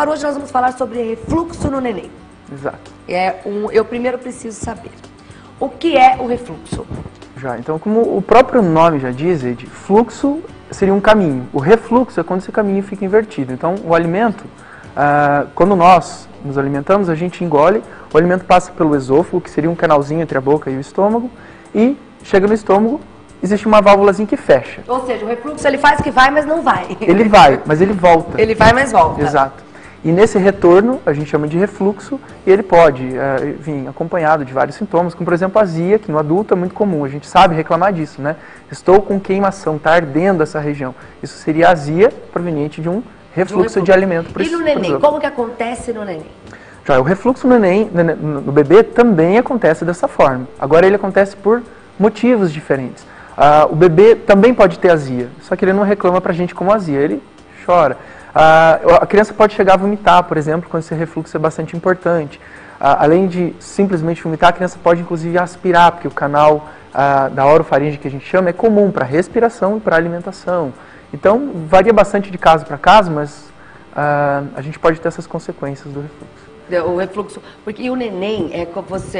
falar hoje, nós vamos falar sobre refluxo no neném. Exato. Eu primeiro preciso saber, o que é o refluxo? Já, então, como o próprio nome já diz, Ed, fluxo seria um caminho. O refluxo é quando esse caminho fica invertido. Então, o alimento, quando nós nos alimentamos, a gente engole, o alimento passa pelo esôfago, que seria um canalzinho entre a boca e o estômago, e chega no estômago, existe uma válvulazinha que fecha. Ou seja, o refluxo ele faz que vai, mas não vai. Ele vai, mas ele volta. Ele vai, mas volta. Exato. E nesse retorno, a gente chama de refluxo, e ele pode vir acompanhado de vários sintomas, como por exemplo a azia, que no adulto é muito comum, a gente sabe reclamar disso, né? Estou com queimação, está ardendo essa região. Isso seria azia proveniente de um refluxo de alimento. E no neném, como que acontece no neném? Já, o refluxo no neném, no bebê, também acontece dessa forma. Agora ele acontece por motivos diferentes. O bebê também pode ter azia, só que ele não reclama pra gente como azia, ele chora. A criança pode chegar a vomitar, por exemplo, quando esse refluxo é bastante importante. Além de simplesmente vomitar, a criança pode inclusive aspirar, porque o canal da orofaringe que a gente chama é comum para respiração e para alimentação. Então, varia bastante de caso para caso, mas a gente pode ter essas consequências do refluxo. O refluxo, porque o neném,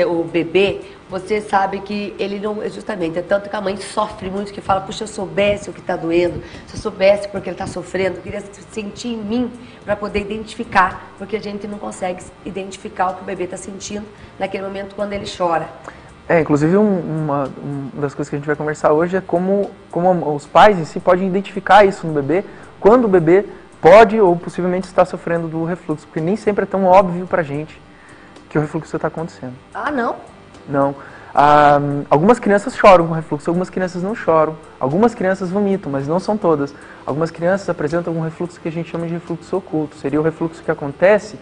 o bebê, você sabe que ele não, justamente, é tanto que a mãe sofre muito, que fala, puxa, eu soubesse o que está doendo, se eu soubesse porque ele está sofrendo, eu queria sentir em mim para poder identificar, porque a gente não consegue identificar o que o bebê está sentindo naquele momento quando ele chora. Inclusive uma das coisas que a gente vai conversar hoje é como os pais em si podem identificar isso no bebê, quando o bebê pode ou possivelmente está sofrendo do refluxo, porque nem sempre é tão óbvio pra gente que o refluxo está acontecendo. Ah, não? Não. Algumas crianças choram com refluxo, algumas crianças não choram. Algumas crianças vomitam, mas não são todas. Algumas crianças apresentam um refluxo que a gente chama de refluxo oculto. Seria o refluxo que acontece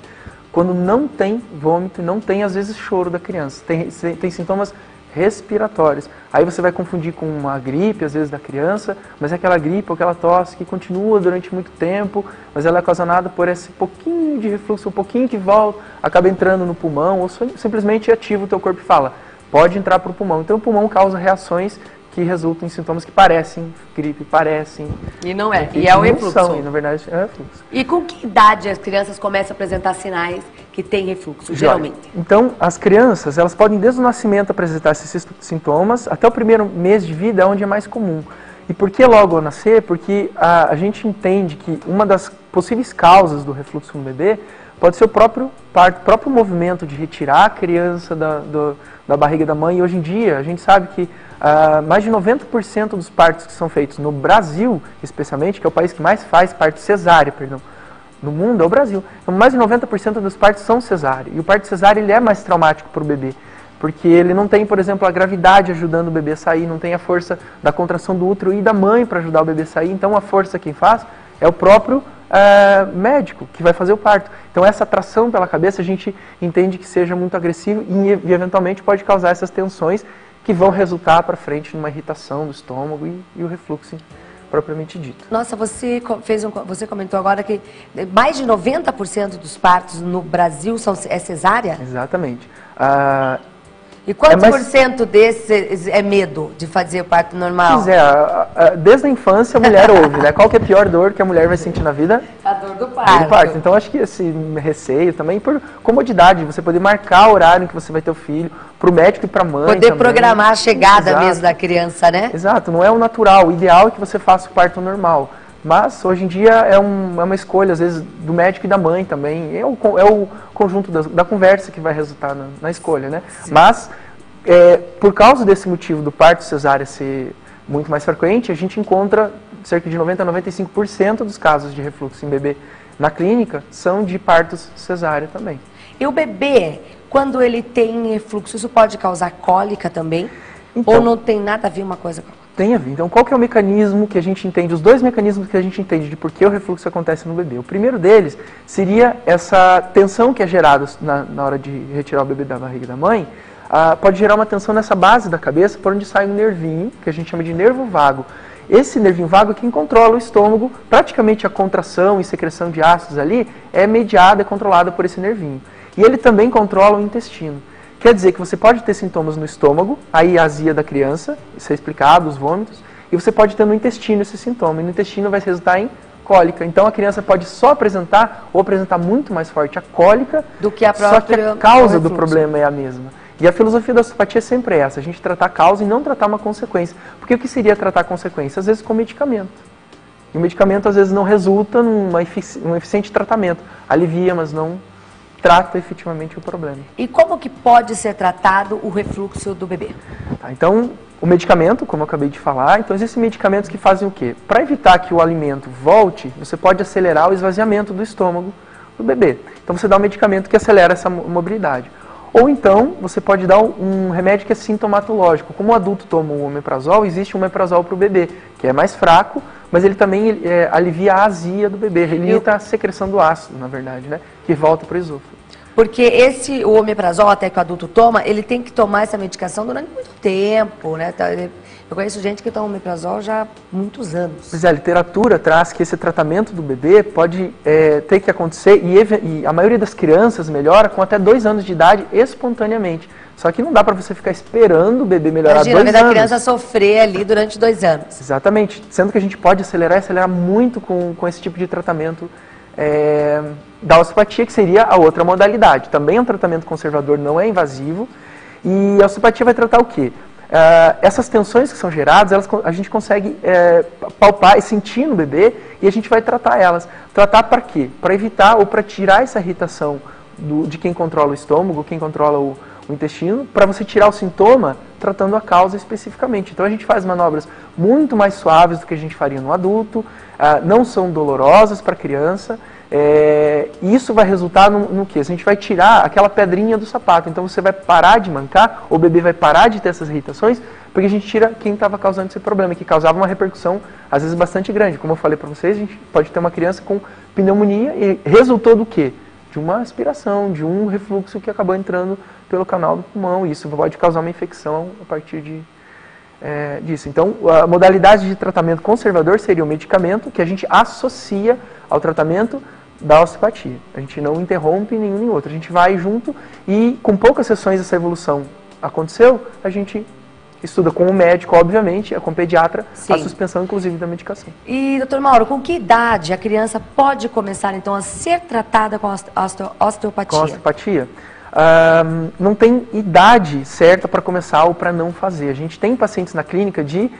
quando não tem vômito e não tem, às vezes, choro da criança. Tem sintomas respiratórios. Aí você vai confundir com uma gripe, às vezes, da criança, mas é aquela gripe ou aquela tosse que continua durante muito tempo, mas ela é ocasionada por esse pouquinho de refluxo, um pouquinho que volta, acaba entrando no pulmão, ou simplesmente ativa o teu corpo e fala, pode entrar para o pulmão. Então o pulmão causa reações que resultam em sintomas que parecem gripe, parecem... E não é, e é o refluxo. E na verdade é o refluxo. E com que idade as crianças começam a apresentar sinais que tem refluxo, geralmente? Então, as crianças, elas podem desde o nascimento apresentar esses sintomas, até o primeiro mês de vida é onde é mais comum. E por que logo ao nascer? Porque a gente entende que uma das possíveis causas do refluxo no bebê pode ser o próprio parto, o próprio movimento de retirar a criança da barriga da mãe. E hoje em dia, a gente sabe que mais de 90% dos partos que são feitos no Brasil, especialmente, que é o país que mais faz parto cesárea, no mundo, é o Brasil. Então, mais de 90% dos partos são cesárea. E o parto cesárea ele é mais traumático para o bebê, porque ele não tem, por exemplo, a gravidade ajudando o bebê a sair, não tem a força da contração do útero e da mãe para ajudar o bebê a sair. Então, a força quem faz é o próprio médico que vai fazer o parto. Então, essa tração pela cabeça a gente entende que seja muito agressivo e eventualmente pode causar essas tensões que vão resultar para frente numa irritação do estômago e o refluxo propriamente dito. Nossa, você comentou agora que mais de 90% dos partos no Brasil é cesárea? Exatamente. E quantos por cento desses é medo de fazer o parto normal? Pois é, desde a infância a mulher ouve, né? Qual que é a pior dor que a mulher vai sentir na vida? A dor do parto. Então acho que esse receio também, por comodidade, você poder marcar o horário em que você vai ter o filho, para o médico e para a mãe poder também programar a chegada mesmo da criança, né? Exato, não é o natural, o ideal é que você faça o parto normal. Mas, hoje em dia, é uma escolha, às vezes, do médico e da mãe também. É o conjunto da conversa que vai resultar na escolha, né? Sim. Mas, por causa desse motivo do parto cesárea ser muito mais frequente, a gente encontra cerca de 90% a 95% dos casos de refluxo em bebê na clínica são de partos cesárea também. E o bebê, quando ele tem refluxo, isso pode causar cólica também? Então, ou não tem nada a ver uma coisa com a outra? Tem a ver. Então, qual que é o mecanismo que a gente entende, os dois mecanismos que a gente entende de por que o refluxo acontece no bebê? O primeiro deles seria essa tensão que é gerada na hora de retirar o bebê da barriga da mãe, pode gerar uma tensão nessa base da cabeça, por onde sai um nervinho, que a gente chama de nervo vago. Esse nervinho vago é quem controla o estômago, praticamente a contração e secreção de ácidos ali é mediada e controlada por esse nervinho. E ele também controla o intestino. Quer dizer que você pode ter sintomas no estômago, aí a azia da criança, isso é explicado, os vômitos, e você pode ter no intestino esse sintoma, e no intestino vai resultar em cólica. Então a criança pode só apresentar ou apresentar muito mais forte a cólica do que a própria, só que a causa do problema é a mesma. E a filosofia da osteopatia é sempre essa, a gente tratar a causa e não tratar uma consequência. Porque o que seria tratar a consequência? Às vezes com medicamento. E o medicamento às vezes não resulta num eficiente tratamento. Alivia, mas não trata efetivamente o problema. E como que pode ser tratado o refluxo do bebê? Tá, então, o medicamento, como eu acabei de falar, então existem medicamentos que fazem o quê? Para evitar que o alimento volte, você pode acelerar o esvaziamento do estômago do bebê. Então você dá um medicamento que acelera essa mobilidade. Ou então, você pode dar um remédio que é sintomatológico. Como o adulto toma um omeprazol, existe um omeprazol para o bebê, que é mais fraco, mas ele também alivia a azia do bebê, ele limita a secreção do ácido, na verdade, né? Que volta para o esôfago. Porque o omeprazol, até que o adulto toma, ele tem que tomar essa medicação durante muito tempo, né? Eu conheço gente que toma omeprazol já há muitos anos. Pois é, a literatura traz que esse tratamento do bebê pode ter que acontecer, e a maioria das crianças melhora com até 2 anos de idade espontaneamente. Só que não dá para você ficar esperando o bebê melhorar 2 anos. Imagina a criança sofrer ali durante 2 anos. Exatamente, sendo que a gente pode acelerar muito com esse tipo de tratamento da osteopatia, que seria a outra modalidade. Também é um tratamento conservador, não é invasivo, e a osteopatia vai tratar o quê? Essas tensões que são geradas, a gente consegue palpar e sentir no bebê, e a gente vai tratar elas. Tratar para quê? Para evitar ou para tirar essa irritação de quem controla o estômago, quem controla o intestino, para você tirar o sintoma tratando a causa especificamente. Então a gente faz manobras muito mais suaves do que a gente faria no adulto, não são dolorosas para a criança, e isso vai resultar no quê? A gente vai tirar aquela pedrinha do sapato, então você vai parar de mancar, o bebê vai parar de ter essas irritações, porque a gente tira quem estava causando esse problema, que causava uma repercussão, às vezes, bastante grande. Como eu falei para vocês, a gente pode ter uma criança com pneumonia e resultou do quê? De uma aspiração, de um refluxo que acabou entrando pelo canal do pulmão, e isso pode causar uma infecção a partir disso. Então, a modalidade de tratamento conservador seria o medicamento que a gente associa ao tratamento da osteopatia. A gente não interrompe nenhum nem outro, a gente vai junto e com poucas sessões essa evolução aconteceu, a gente estuda com o médico, obviamente, com o pediatra, a suspensão inclusive da medicação. E, doutor Mauro, com que idade a criança pode começar então a ser tratada com a osteopatia? Com a osteopatia? Não tem idade certa para começar ou para não fazer. A gente tem pacientes na clínica de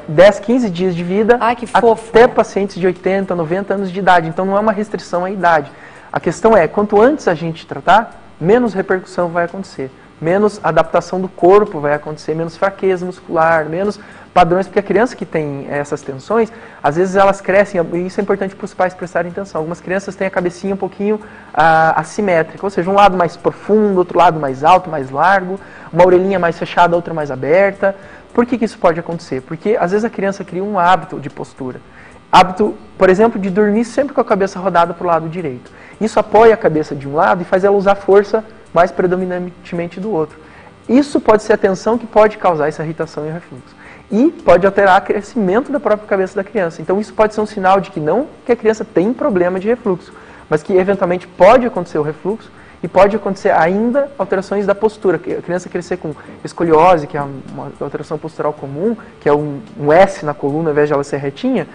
10, 15 dias de vida, até pacientes de 80, 90 anos de idade. Então não é uma restrição à idade. A questão é, quanto antes a gente tratar, menos repercussão vai acontecer. Menos adaptação do corpo vai acontecer, menos fraqueza muscular, menos padrões, porque a criança que tem essas tensões, às vezes elas crescem, e isso é importante para os pais prestarem atenção. Algumas crianças têm a cabecinha um pouquinho assimétrica, ou seja, um lado mais profundo, outro lado mais alto, mais largo, uma orelhinha mais fechada, outra mais aberta. Por que isso pode acontecer? Porque às vezes a criança cria um hábito de postura. Hábito, por exemplo, de dormir sempre com a cabeça rodada para o lado direito. Isso apoia a cabeça de um lado e faz ela usar força mais predominantemente do outro. Isso pode ser a tensão que pode causar essa irritação e refluxo. E pode alterar o crescimento da própria cabeça da criança. Então isso pode ser um sinal de que não que a criança tem problema de refluxo, mas que eventualmente pode acontecer o refluxo e pode acontecer ainda alterações da postura. A criança crescer com escoliose, que é uma alteração postural comum, que é um S na coluna ao invés de ela ser retinha,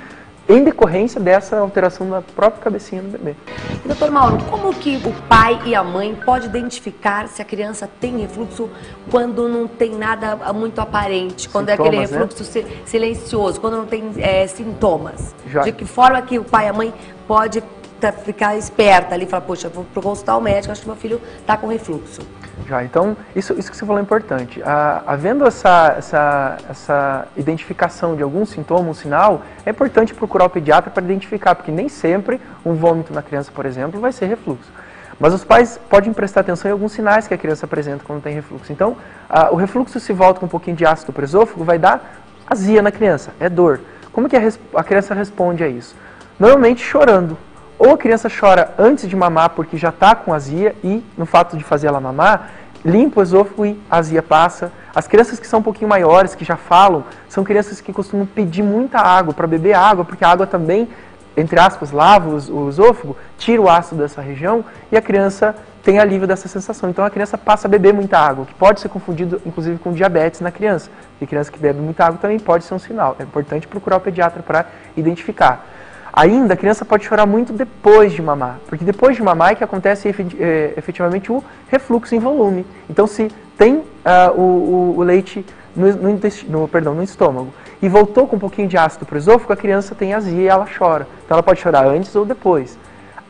em decorrência dessa alteração da própria cabecinha do bebê. Doutor Mauro, como que o pai e a mãe podem identificar se a criança tem refluxo quando não tem nada muito aparente, quando sintomas, é aquele refluxo silencioso, quando não tem sintomas? Já. De que forma que o pai e a mãe pode ficar esperta ali e falar, poxa, vou consultar o médico, acho que meu filho está com refluxo. Já, então, isso que você falou é importante. Havendo essa identificação de algum sintoma, um sinal, é importante procurar o pediatra para identificar, porque nem sempre um vômito na criança, por exemplo, vai ser refluxo. Mas os pais podem prestar atenção em alguns sinais que a criança apresenta quando tem refluxo. Então, o refluxo se volta com um pouquinho de ácido para o esôfago, vai dar azia na criança, é dor. Como que a criança responde a isso? Normalmente chorando. Ou a criança chora antes de mamar porque já está com azia e, no fato de fazer ela mamar, limpa o esôfago e a azia passa. As crianças que são um pouquinho maiores, que já falam, são crianças que costumam pedir muita água, para beber água, porque a água também, entre aspas, lava o esôfago, tira o ácido dessa região e a criança tem alívio dessa sensação. Então a criança passa a beber muita água, que pode ser confundido, inclusive, com diabetes na criança. E criança que bebe muita água também pode ser um sinal. É importante procurar o pediatra para identificar. Ainda, a criança pode chorar muito depois de mamar, porque depois de mamar é que acontece efetivamente o refluxo em volume. Então, se tem o leite no estômago e voltou com um pouquinho de ácido para o esôfago, a criança tem azia e ela chora. Então, ela pode chorar antes ou depois.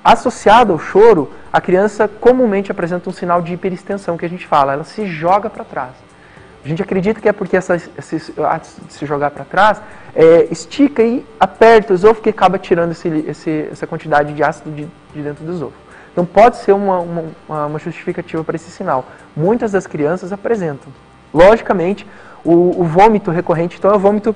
Associado ao choro, a criança comumente apresenta um sinal de hiperextensão, que a gente fala, ela se joga para trás. A gente acredita que é porque esse ato de se jogar para trás estica e aperta o esôfago e acaba tirando essa quantidade de ácido de dentro do esôfago. Então pode ser uma justificativa para esse sinal. Muitas das crianças apresentam. Logicamente, o vômito recorrente, então é o vômito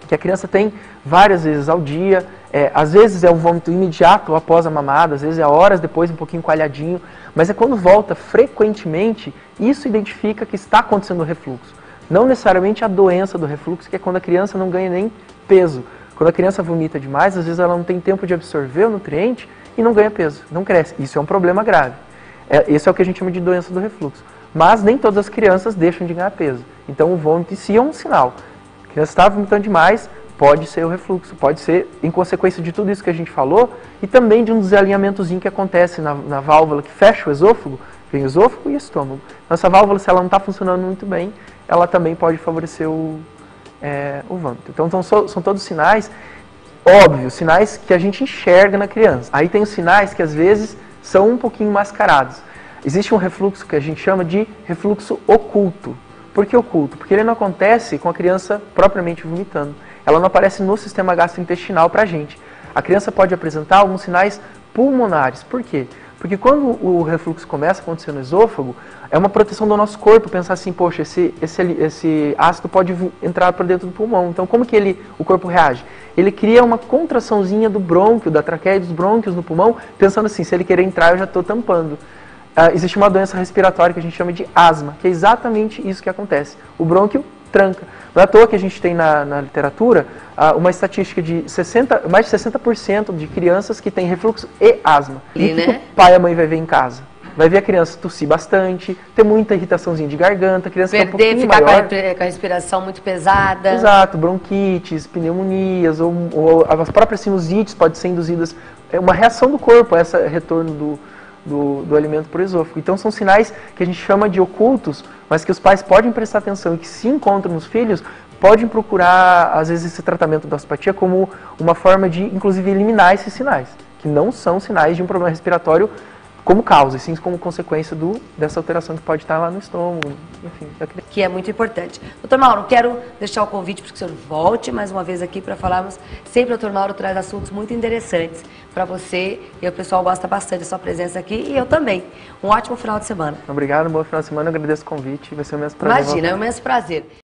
que a criança tem várias vezes ao dia, às vezes é um vômito imediato após a mamada, às vezes é horas depois, um pouquinho coalhadinho, mas é quando volta frequentemente, isso identifica que está acontecendo o refluxo. Não necessariamente a doença do refluxo, que é quando a criança não ganha nem peso. Quando a criança vomita demais, às vezes ela não tem tempo de absorver o nutriente e não ganha peso, não cresce. Isso é um problema grave. Esse é o que a gente chama de doença do refluxo. Mas nem todas as crianças deixam de ganhar peso. Então o vômito em si é um sinal. A criança está vomitando demais, pode ser o refluxo, pode ser em consequência de tudo isso que a gente falou e também de um desalinhamentozinho que acontece na válvula que fecha o esôfago, vem o esôfago e o estômago. Então essa válvula, se ela não está funcionando muito bem, ela também pode favorecer o vômito. Então são todos sinais, óbvios, sinais que a gente enxerga na criança. Aí tem os sinais que às vezes são um pouquinho mascarados. Existe um refluxo que a gente chama de refluxo oculto. Por que oculto? Porque ele não acontece com a criança propriamente vomitando. Ela não aparece no sistema gastrointestinal para a gente. A criança pode apresentar alguns sinais pulmonares. Por quê? Porque quando o refluxo começa a acontecer no esôfago, é uma proteção do nosso corpo, pensar assim, poxa, esse ácido pode entrar para dentro do pulmão. Então, como que o corpo reage? Ele cria uma contraçãozinha do brônquio, da traqueia e dos brônquios no pulmão, pensando assim, se ele querer entrar, eu já estou tampando. Existe uma doença respiratória que a gente chama de asma, que é exatamente isso que acontece. O brônquio tranca. Não é à toa que a gente tem na literatura uma estatística de mais de 60% de crianças que têm refluxo e asma. E né? O pai e a mãe vai ver em casa? Vai ver a criança tossir bastante, ter muita irritaçãozinha de garganta, a criança ficar um pouquinho ficar maior. Com a respiração muito pesada. Exato, bronquites, pneumonias, ou as próprias sinusites podem ser induzidas. É uma reação do corpo a esse retorno do alimento para o esôfago. Então são sinais que a gente chama de ocultos, mas que os pais podem prestar atenção e que se encontram nos filhos, podem procurar, às vezes, esse tratamento da osteopatia como uma forma de, inclusive, eliminar esses sinais, que não são sinais de um problema respiratório como causa, e sim como consequência dessa alteração que pode estar lá no estômago, enfim. Que é muito importante. Doutor Mauro, quero deixar o convite para que o senhor volte mais uma vez aqui para falarmos. Sempre o doutor Mauro traz assuntos muito interessantes para você e o pessoal gosta bastante da sua presença aqui e eu também. Um ótimo final de semana. Obrigado, um bom final de semana, eu agradeço o convite, vai ser um imenso prazer. Imagina, é um imenso prazer.